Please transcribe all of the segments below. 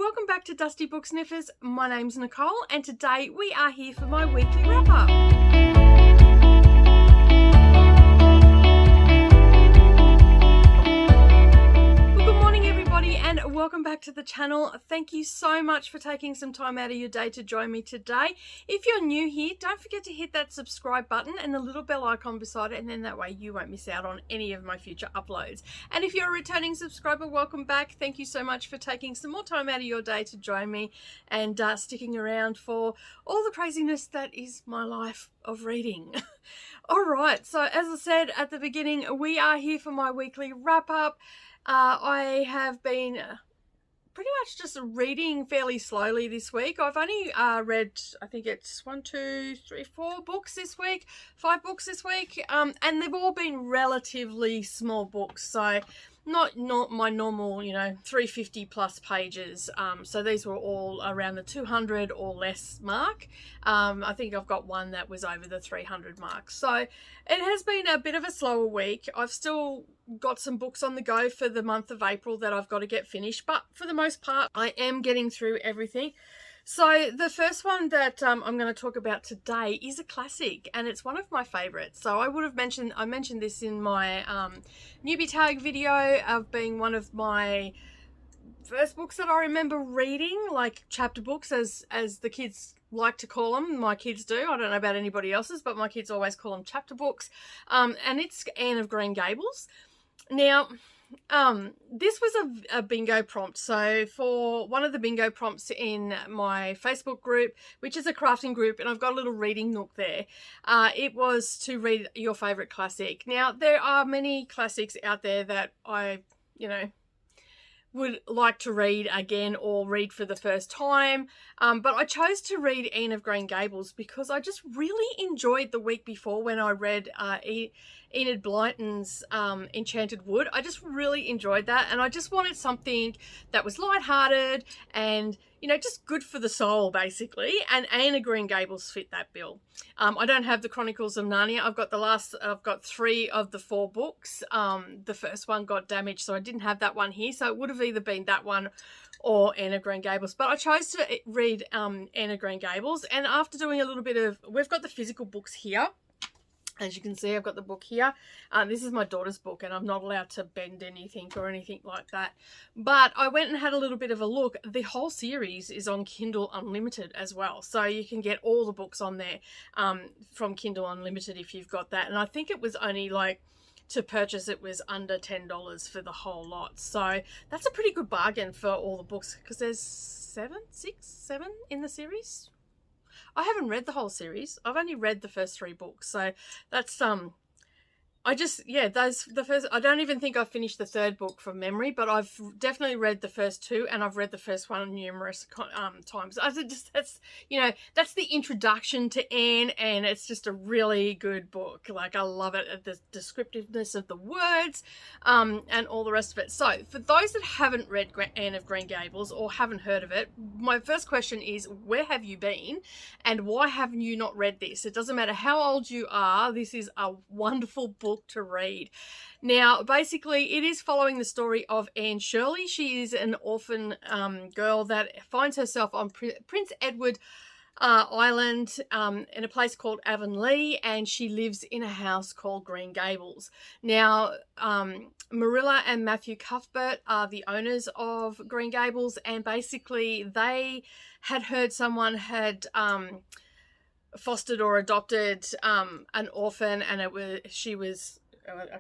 welcome back to Dusty Book Sniffers. My name's Nicole and today we are here for my weekly wrap-up. And welcome back to the channel. Thank you so much for taking some time out of your day to join me today. If you're new here, don't forget to hit that subscribe button and the little bell icon beside it, and then that way you won't miss out on any of my future uploads. And if you're a returning subscriber, welcome back. Thank you so much for taking some more time out of your day to join me and sticking around for all the craziness that is my life of reading. All right, so as I said at the beginning, we are here for my weekly wrap-up. I have been pretty much just reading fairly slowly this week. I've only read, I think it's 1, 2, 3, 4 books this week, 5 books this week, and they've all been relatively small books, so not my normal, 350 plus pages. So these were all around the 200 or less mark. I think I've got one that was over the 300 mark. So it has been a bit of a slower week. I've still got some books on the go for the month of April that I've got to get finished, but for the most part I am getting through everything. So the first one that I'm going to talk about today is a classic, and it's one of my favorites. So I mentioned this in my newbie tag video of being one of my first books that I remember reading, like chapter books as the kids like to call them. My kids do. I don't know about anybody else's, but my kids always call them chapter books. And it's Anne of Green Gables. Now, this was a bingo prompt. So for one of the bingo prompts in my Facebook group, which is a crafting group, and I've got a little reading nook there, it was to read your favorite classic. Now, there are many classics out there that I, would like to read again or read for the first time, but I chose to read Anne of Green Gables because I just really enjoyed the week before when I read Enid Blyton's Enchanted Wood. I just really enjoyed that, and I just wanted something that was lighthearted and just good for the soul, basically, and Anne of Green Gables fit that bill. I don't have the Chronicles of Narnia. I've got 3 of the 4 books. The first one got damaged, so I didn't have that one here, so it would have either been that one or Anne of Green Gables, but I chose to read Anne of Green Gables, and after doing a little bit of, we've got the physical books here. As you can see, I've got the book here. This is my daughter's book, and I'm not allowed to bend anything or anything like that. But I went and had a little bit of a look. The whole series is on Kindle Unlimited as well. So you can get all the books on there from Kindle Unlimited if you've got that. And I think it was only to purchase it was under $10 for the whole lot. So that's a pretty good bargain for all the books, because there's 7 in the series. I haven't read the whole series. I've only read the first 3 books. So that's I don't even think I've finished the 3rd book from memory, but I've definitely read the first 2, and I've read the first one numerous times. That's the introduction to Anne, and it's just a really good book. Like, I love it, the descriptiveness of the words, and all the rest of it. So for those that haven't read Anne of Green Gables or haven't heard of it, my first question is, where have you been, and why haven't you not read this? It doesn't matter how old you are. This is a wonderful book to read. Now, basically, it is following the story of Anne Shirley. She is an orphan girl that finds herself on Prince Edward Island in a place called Avonlea, and she lives in a house called Green Gables. Now, Marilla and Matthew Cuthbert are the owners of Green Gables, and basically they had heard someone had fostered or adopted an orphan, and I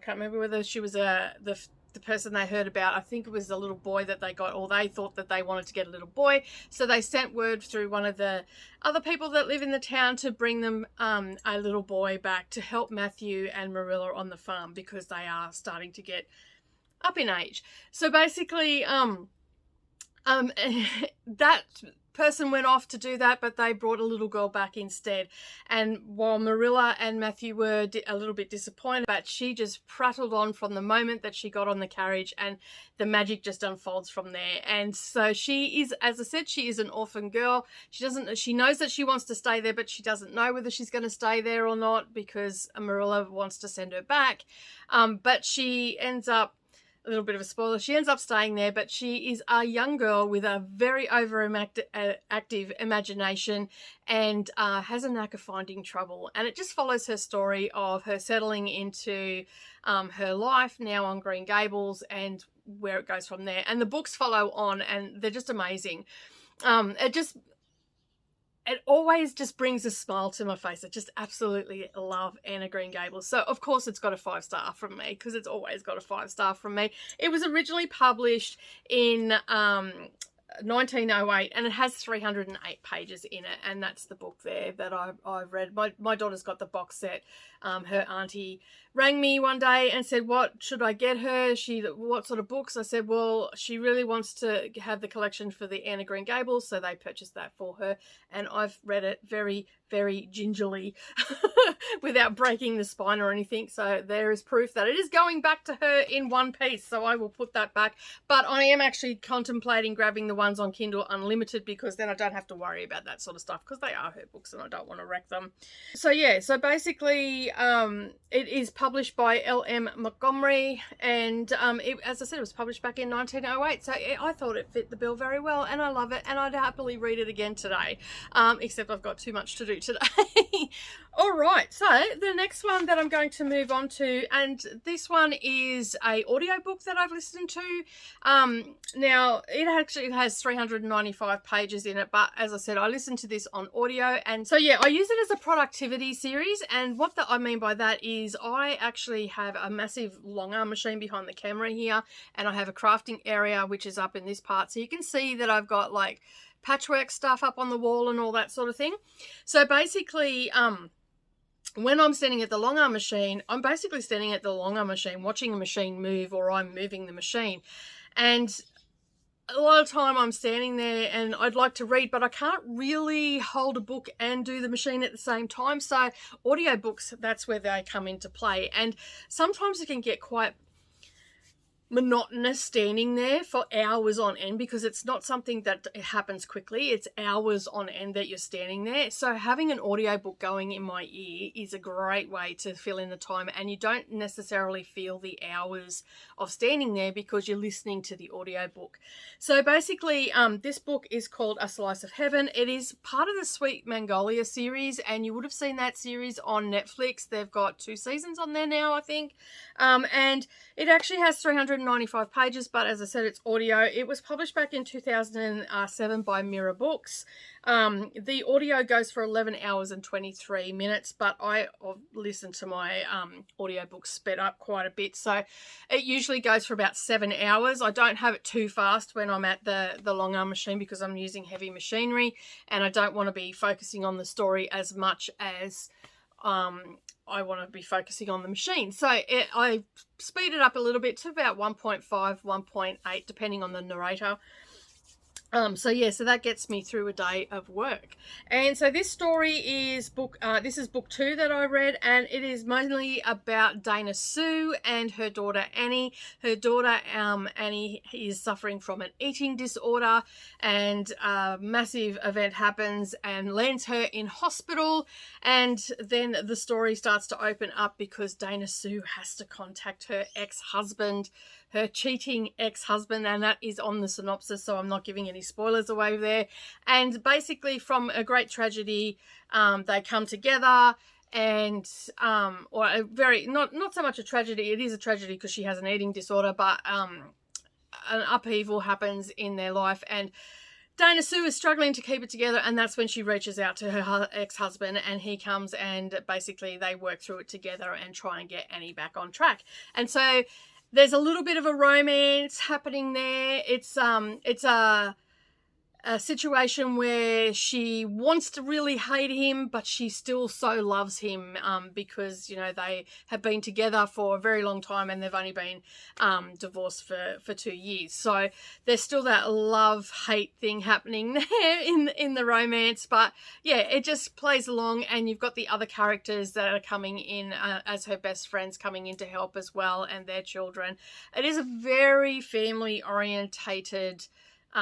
can't remember whether she was the person they heard about. I think it was the little boy that they got, or they thought that they wanted to get a little boy, so they sent word through one of the other people that live in the town to bring them a little boy back to help Matthew and Marilla on the farm, because they are starting to get up in age. So basically that person went off to do that, but they brought a little girl back instead. And while Marilla and Matthew were a little bit disappointed, but she just prattled on from the moment that she got on the carriage, and the magic just unfolds from there. And so she is, as I said, she is an orphan girl. She knows that she wants to stay there, but she doesn't know whether she's going to stay there or not, because Marilla wants to send her back. But she ends up a little bit of a spoiler, she ends up staying there, but she is a young girl with a very active imagination and has a knack of finding trouble. And it just follows her story of her settling into her life now on Green Gables and where it goes from there. And the books follow on, and they're just amazing. It always just brings a smile to my face. I just absolutely love Anna Green Gables. So, of course, it's got a 5-star from me, because it's always got a 5-star from me. It was originally published in 1908, and it has 308 pages in it, and that's the book there that I've read. My daughter's got the box set. Her auntie rang me one day and said, what should I get her? What sort of books? I said, well, she really wants to have the collection for the Anna Green Gables, so they purchased that for her, and I've read it very, very gingerly without breaking the spine or anything. So there is proof that it is going back to her in one piece, so I will put that back. But I am actually contemplating grabbing the ones on Kindle Unlimited, because then I don't have to worry about that sort of stuff, because they are her books and I don't want to wreck them. So yeah, so basically it is published by L.M. Montgomery, and as I said, it was published back in 1908, so I thought it fit the bill very well, and I love it, and I'd happily read it again today, except I've got too much to do today. All right, so the next one that I'm going to move on to, and this one is a audiobook that I've listened to. Now, it actually has 395 pages in it, but as I said, I listened to this on audio, and so yeah, I use it as a productivity series, and what I mean by that is I actually have a massive long arm machine behind the camera here, and I have a crafting area which is up in this part, so you can see that I've got like patchwork stuff up on the wall and all that sort of thing. So basically, when I'm standing at the long arm machine, I'm basically standing at the long arm machine watching a machine move, or I'm moving the machine. And a lot of time I'm standing there and I'd like to read, but I can't really hold a book and do the machine at the same time. So audiobooks, that's where they come into play. And sometimes it can get quite monotonous standing there for hours on end, because it's not something that happens quickly. It's hours on end that you're standing there. So having an audiobook going in my ear is a great way to fill in the time, and you don't necessarily feel the hours of standing there because you're listening to the audiobook. So basically, this book is called A Slice of Heaven. It is part of the Sweet Magnolia series, and you would have seen that series on Netflix. They've got 2 seasons on there now, I think. And it actually has 395 pages, but as I said, it's audio. It was published back in 2007 by Mirror Books. The audio goes for 11 hours and 23 minutes, but I listen to my audiobook sped up quite a bit, so it usually goes for about 7 hours. I don't have it too fast when I'm at the long arm machine, because I'm using heavy machinery and I don't want to be focusing on the story as much as I want to be focusing on the machine. So I speed it up a little bit to about 1.5, 1.8, depending on the narrator. So yeah, so that gets me through a day of work. And so this story is this is book 2 that I read, and it is mainly about Dana Sue and her daughter Annie. Her daughter Annie is suffering from an eating disorder, and a massive event happens and lands her in hospital, and then the story starts to open up because Dana Sue has to contact her ex-husband, her cheating ex-husband, and that is on the synopsis, so I'm not giving any spoilers away there. And basically, from a great tragedy, they come together, and or a very not so much a tragedy. It is a tragedy because she has an eating disorder, but an upheaval happens in their life, and Dana Sue is struggling to keep it together, and that's when she reaches out to her ex-husband, and he comes, and basically they work through it together and try and get Annie back on track. And so there's a little bit of a romance happening there. It's a situation where she wants to really hate him, but she still so loves him, because, you know, they have been together for a very long time, and they've only been divorced for 2 years. So there's still that love-hate thing happening there in the romance. But yeah, it just plays along, and you've got the other characters that are coming in as her best friends coming in to help as well, and their children. It is a very family-orientated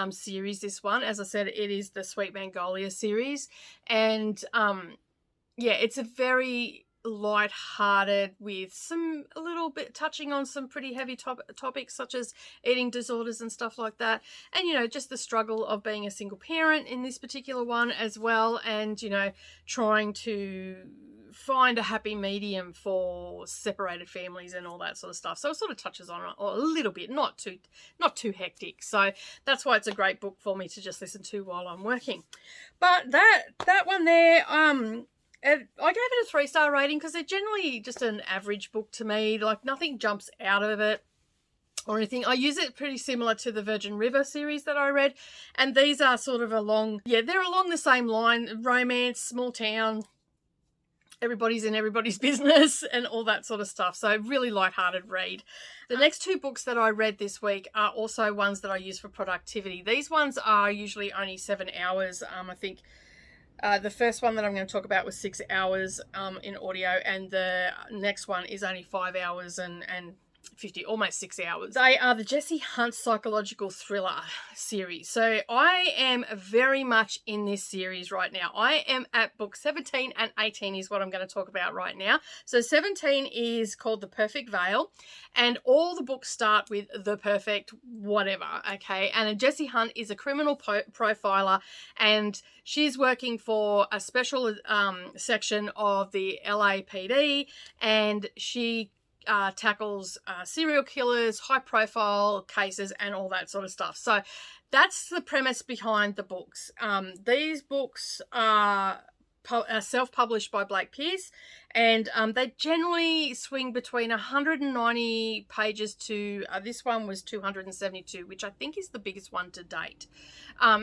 series, this one. As I said, it is the Sweet Magnolia series, and yeah, it's a very light-hearted with a little bit touching on some pretty heavy topics such as eating disorders and stuff like that, and, you know, just the struggle of being a single parent in this particular one as well, and, you know, trying to find a happy medium for separated families and all that sort of stuff. So it sort of touches on it a little bit, not too hectic. So that's why it's a great book for me to just listen to while I'm working. But that one there, I gave it a 3-star rating because they're generally just an average book to me. Like, nothing jumps out of it or anything. I use it pretty similar to the Virgin River series that I read, and these are sort of they're along the same line: romance, small town, everybody's in everybody's business and all that sort of stuff. So really lighthearted read. The next 2 books that I read this week are also ones that I use for productivity. These ones are usually only 7 hours. I think the first one that I'm going to talk about was 6 hours in audio, and the next one is only 5 hours and 50, almost 6 hours. They are the Jessie Hunt psychological thriller series. So I am very much in this series right now. I am at book 17 and 18 is what I'm going to talk about right now. So 17 is called The Perfect Veil, and all the books start with the perfect whatever, okay? And Jessie Hunt is a criminal profiler, and she's working for a special section of the LAPD, and she tackles serial killers, high profile cases, and all that sort of stuff. So that's the premise behind the books. These books are self-published by Peirce, and they generally swing between 190 pages to this one was 272, which I think is the biggest one to date.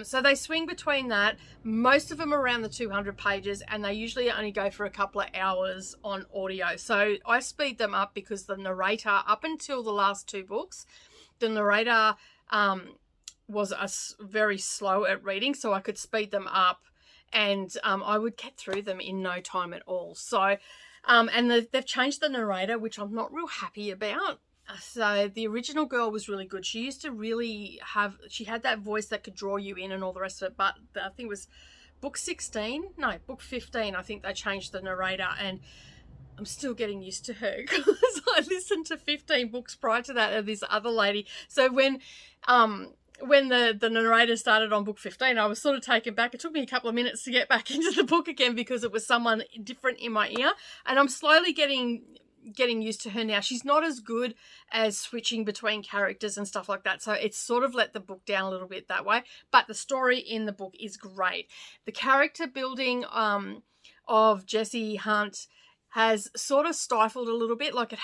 So they swing between that. Most of them are around the 200 pages, and they usually only go for a couple of hours on audio. So I speed them up because the narrator, up until the last 2 books, the narrator was very slow at reading, so I could speed them up, and I would get through them in no time at all. So, and they've changed the narrator, which I'm not real happy about. So the original girl was really good. She used to really she had that voice that could draw you in and all the rest of it. But I think it was book 15, I think they changed the narrator, and I'm still getting used to her because I listened to 15 books prior to that of this other lady. So when the narrator started on book 15, I was sort of taken back. It took me a couple of minutes to get back into the book again because it was someone different in my ear, and I'm slowly getting used to her now. She's not as good as switching between characters and stuff like that, so it's sort of let the book down a little bit that way, but the story in the book is great. The character building of Jessie Hunt has sort of stifled a little bit. Like,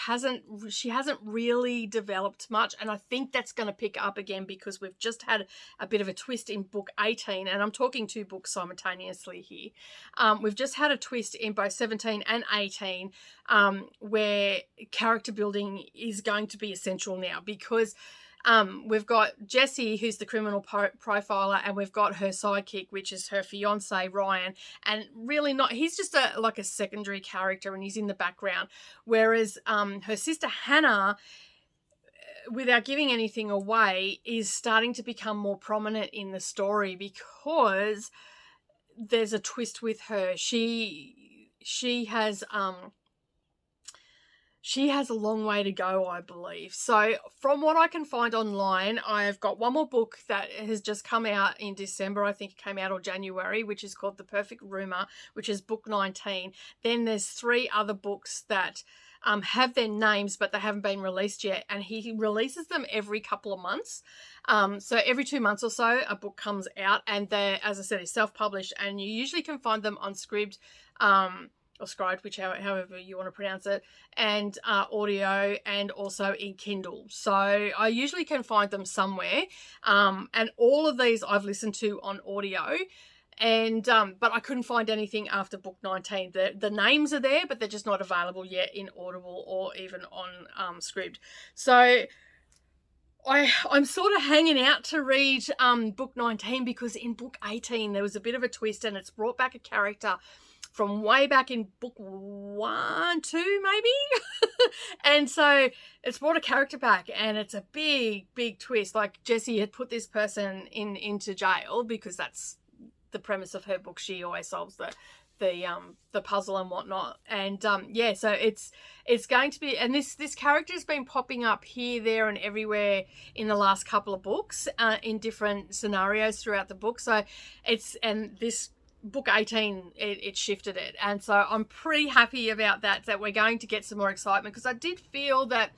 she hasn't really developed much, and I think that's going to pick up again because we've just had a bit of a twist in book 18, and I'm talking 2 books simultaneously here. We've just had a twist in both 17 and 18 where character building is going to be essential now, because we've got Jessie, who's the criminal profiler, and we've got her sidekick, which is her fiance Ryan, and really he's just like a secondary character, and he's in the background, whereas her sister Hannah, without giving anything away, is starting to become more prominent in the story because there's a twist with her. She has a long way to go, I believe. So from what I can find online, I've got one more book that has just come out in December. I think it came out in January, which is called The Perfect Rumor, which is book 19. Then there's 3 other books that have their names, but they haven't been released yet. And he releases them every couple of months. So every 2 months or so, a book comes out, and they're, as I said, is self-published, and you usually can find them on Scribd, or Scribd, however you want to pronounce it, and audio, and also in Kindle. So I usually can find them somewhere, and all of these I've listened to on audio, and but I couldn't find anything after book 19. The names are there, but they're just not available yet in Audible or even on Scribd. So I'm sort of hanging out to read book 19, because in book 18 there was a bit of a twist, and it's brought back a character from way back in book 1, 2 maybe. And so it's brought a character back, and it's a big twist. Like, Jessie had put this person into jail because that's the premise of her book. She always solves the puzzle and whatnot. And yeah, so it's going to be, and this character has been popping up here, there, and everywhere in the last couple of books, in different scenarios throughout the book. So this book 18, it shifted it, and so I'm pretty happy about that we're going to get some more excitement, because I did feel that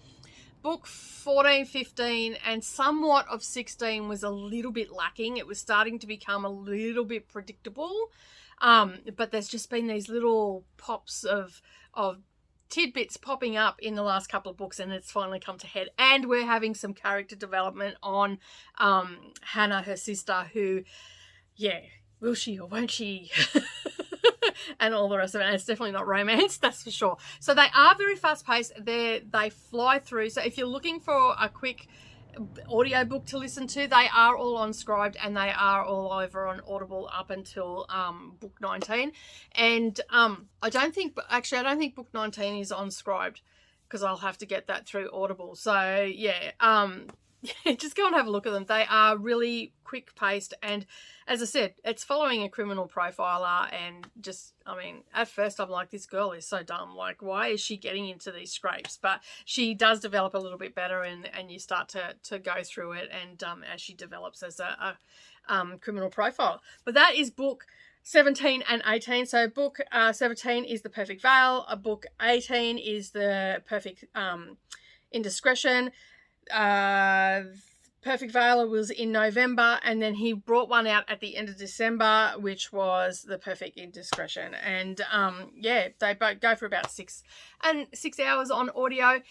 book 14, 15 and somewhat of 16 was a little bit lacking. It was starting to become a little bit predictable, but there's just been these little pops of tidbits popping up in the last couple of books, and it's finally come to head. And we're having some character development on Hannah, her sister, who, yeah, will she or won't she? And all the rest of it. And it's definitely not romance, that's for sure. So they are very fast paced. They fly through. So if you're looking for a quick audiobook to listen to, they are all on Scribed, and they are all over on Audible up until book 19. And I don't think book 19 is on Scribed, because I'll have to get that through Audible. So yeah, just go and have a look at them. They are really quick paced, and as I said, it's following a criminal profiler, and just, I mean, at first I'm like, this girl is so dumb, like, why is she getting into these scrapes? But she does develop a little bit better, and you start to go through it, and as she develops as a criminal profile. But that is book 17 and 18. So book 17 is The Perfect Veil. Book 18 is The Perfect Indiscretion. Perfect Veil was in November, and then he brought one out at the end of December, which was The Perfect Indiscretion. And yeah, they both go for about 6 hours on audio.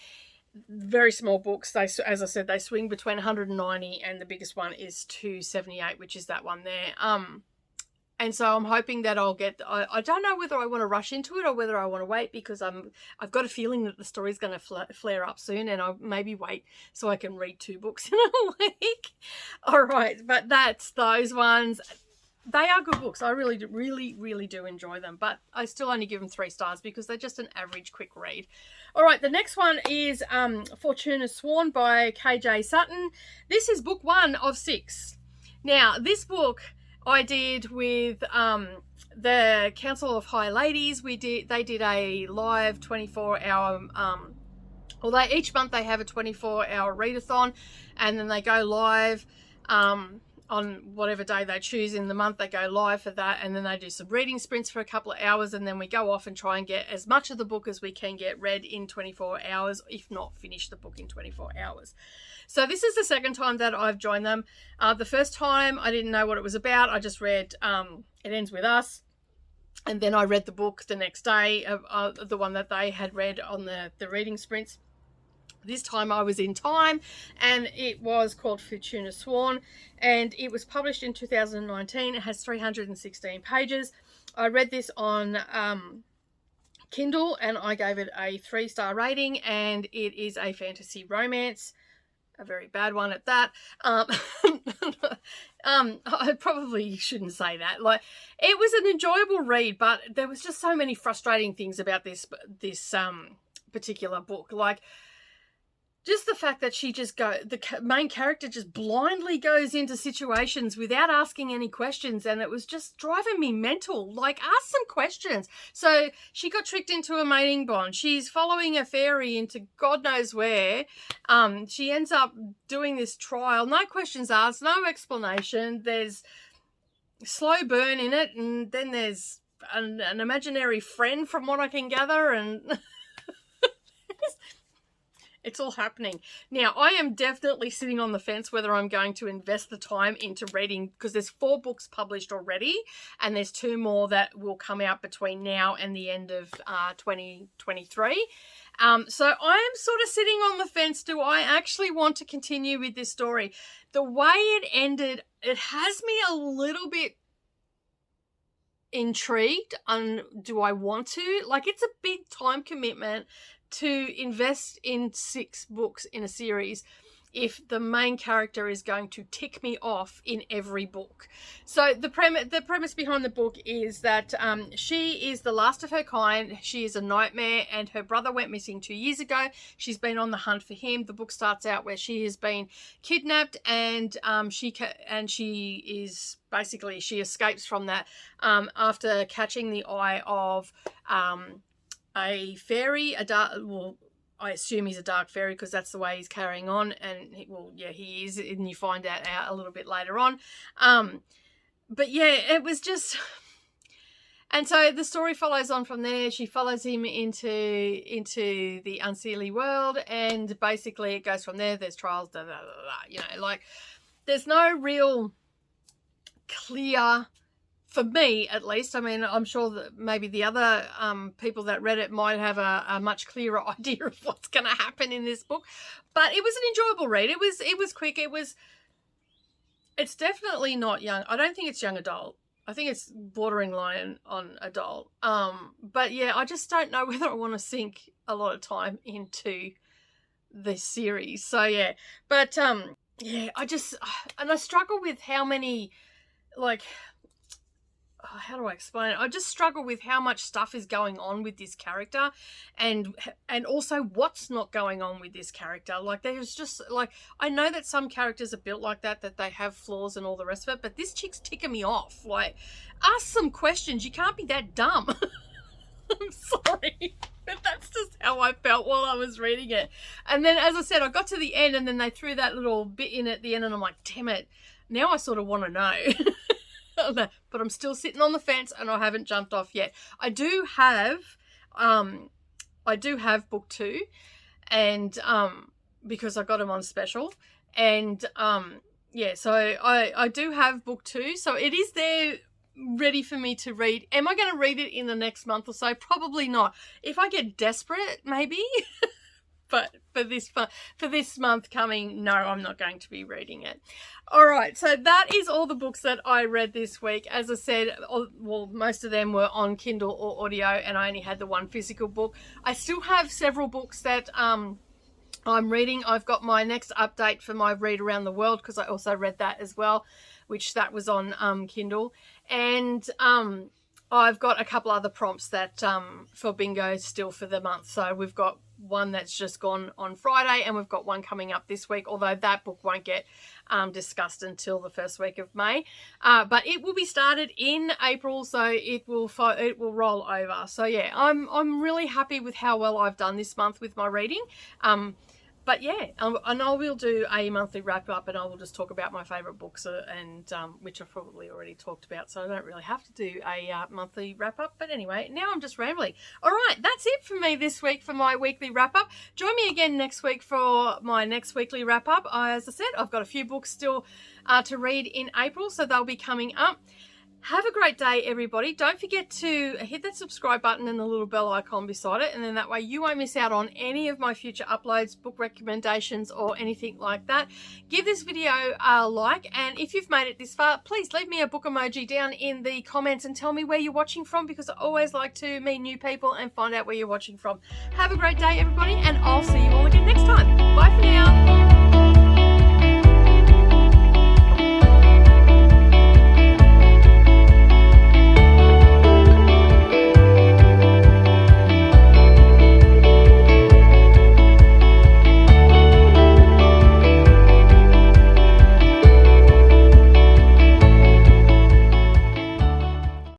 Very small books. They, as I said, they swing between 190 and the biggest one is 278, which is that one there. And so I'm hoping that I'll get, I don't know whether I want to rush into it or whether I want to wait, because I've got a feeling that the story's going to flare up soon, and I'll maybe wait so I can read 2 books in a week. All right, but that's those ones. They are good books. I really do enjoy them, but I still only give them 3 stars because they're just an average quick read. All right, the next one is Fortuna Sworn by K.j.Sutton. This is book 1 of 6. Now, this book I did with the Council of High Ladies. They did a live 24-hour, although each month they have a 24-hour readathon, and then they go live on whatever day they choose in the month. They go live for that, and then they do some reading sprints for a couple of hours, and then we go off and try and get as much of the book as we can get read in 24 hours, if not finish the book in 24 hours. So this is the second time that I've joined them. The first time I didn't know what it was about. I just read It Ends With Us, and then I read the book the next day, the one that they had read on the reading sprints. This time I was in time, and it was called Fortuna Sworn, and it was published in 2019. It has 316 pages. I read this on Kindle, and I gave it a 3-star rating, and it is a fantasy romance. A very bad one at that. I probably shouldn't say that. Like, it was an enjoyable read, but there was just so many frustrating things about this particular book. Like, just the fact that the main character just blindly goes into situations without asking any questions, and it was just driving me mental. Like, ask some questions. So she got tricked into a mating bond. She's following a fairy into God knows where. She ends up doing this trial. No questions asked, no explanation. There's slow burn in it, and then there's an imaginary friend, from what I can gather, and it's all happening. Now, I am definitely sitting on the fence whether I'm going to invest the time into reading, because there's 4 books published already, and there's 2 more that will come out between now and the end of 2023. So I am sort of sitting on the fence. Do I actually want to continue with this story? The way it ended, it has me a little bit intrigued on, do I want to? Like, it's a big time commitment to invest in 6 books in a series. if the main character is going to tick me off in every book. So the premise behind the book is that she is the last of her kind. She is a nightmare, and her brother went missing 2 years ago. She's been on the hunt for him. The book starts out where she has been kidnapped, and she escapes from that after catching the eye of a fairy, I assume he's a dark fairy because that's the way he's carrying on, and he is, and you find that out a little bit later on. But yeah, it was just, and so the story follows on from there. She follows him into the unseelie world, and basically it goes from there. There's trials, there's no real clear, for me at least, I mean, I'm sure that maybe the other people that read it might have a much clearer idea of what's going to happen in this book. But it was an enjoyable read. It was quick. It's definitely not young. I don't think it's young adult. I think it's bordering line on adult. But yeah, I just don't know whether I want to sink a lot of time into this series. So yeah, but yeah, I struggle with how many, how do I explain it? I just struggle with how much stuff is going on with this character, and also what's not going on with this character. There's just, I know that some characters are built like that they have flaws and all the rest of it, but this chick's ticking me off. Ask some questions. You can't be that dumb. I'm sorry, but that's just how I felt while I was reading it. And then, as I said, I got to the end, and then they threw that little bit in at the end, and I'm like, damn it, now I sort of want to know. But I'm still sitting on the fence, and I haven't jumped off yet. I do have book 2, and because I got them on special, and yeah, so I do have book 2, so it is there ready for me to read. Am I going to read it in the next month or so? Probably not. If I get desperate, maybe. But for this month coming, no, I'm not going to be reading it. All right, so that is all the books that I read this week. As I said, well, most of them were on Kindle or audio, and I only had the one physical book. I still have several books that I'm reading. I've got my next update for my Read Around the World, because I also read that as well, which that was on Kindle. And I've got a couple other prompts that for bingo still for the month. So we've got one that's just gone on Friday, and we've got one coming up this week, although that book won't get discussed until the first week of May. But it will be started in April, so it will roll over. So yeah, I'm really happy with how well I've done this month with my reading. But yeah, and I will do a monthly wrap up, and I will just talk about my favourite books, and which I've probably already talked about, so I don't really have to do a monthly wrap up. But anyway, now I'm just rambling. All right, that's it for me this week for my weekly wrap up. Join me again next week for my next weekly wrap up. As I said, I've got a few books still to read in April, so they'll be coming up. Have a great day, everybody. Don't forget to hit that subscribe button and the little bell icon beside it, and then that way you won't miss out on any of my future uploads, book recommendations, or anything like that. Give this video a like, and if you've made it this far, please leave me a book emoji down in the comments and tell me where you're watching from, because I always like to meet new people and find out where you're watching from. Have a great day, everybody, and I'll see you all again next time. Bye for now.